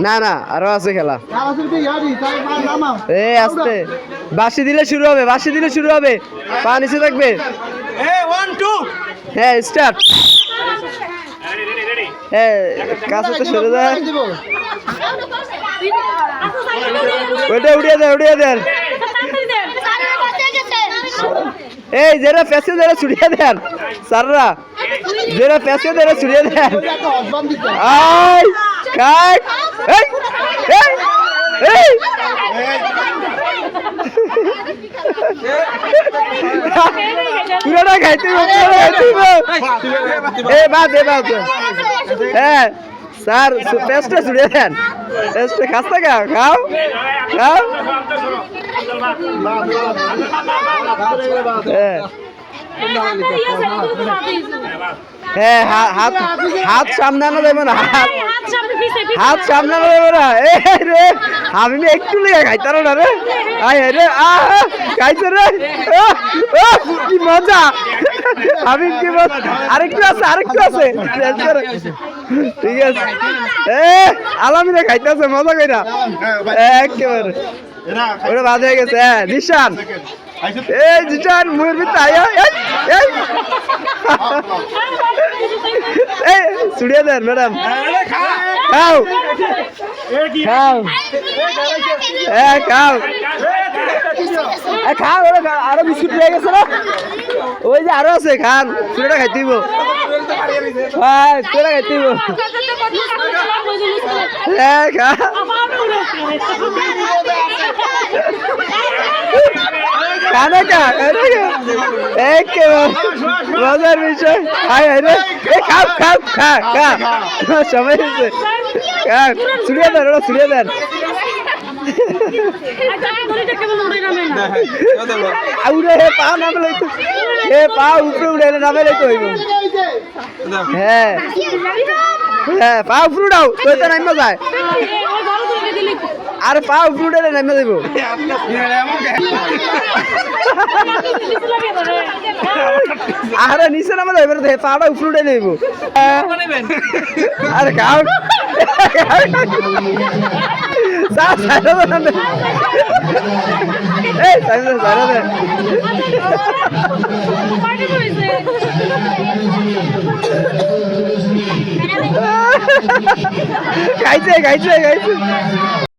না না আরো আছে খেলা এই আস্তে বাঁশি দিলে শুরু হবে পা নিচে থাকবে হ্যাঁ স্টার্ট হ্যাঁ কাছে তো সরে যায় ওইটা উড়িয়ে দেন এই যারা পেছে যারা ছুড়িয়ে দেন স্যাররা যারা পেছে যারা ছুড়িয়ে দেন আই কাট এই এই পুরোটা খাইতে এই বাদ হ্যাঁ স্যার পেস্টটা ছুড়িয়ে দেন পেস্টে খাস্তা খাও হ্যাঁ হাত সামনানো দেবে না হাত সামনানো দেবে না রে আমি একটু লেগে খাইতারো না রে আয় রে খাইছে রে কি মজা আমি কি মজা আরেকটু আছে ঠিক আছে আলামিনে খাইতেছে মজা কইরা একেবারে ওটা বাদ হয়ে গেছে নিশান এই জিটান মুয়ের ভিতরে আয়া এই ছুড়িয়ে দেন ম্যাডাম খাও আরো বিস্কুট পেয়ে গেছে না ওই যে আরো আছে খান চুড়াটা খাইতে দিব চুড়া খাইতে দিব মজার বিষয় সময় ছুড়িয়ে দেন পা উপরে উঠে নামে লাইতে হইব হ্যাঁ পা উপরে উঠাও তো নামে যায় আরে পা উপরে উঠে নামে দেব আরে নিচে নামে যাবে পাটা উপরে উঠে দেব আরে খাও খাইছে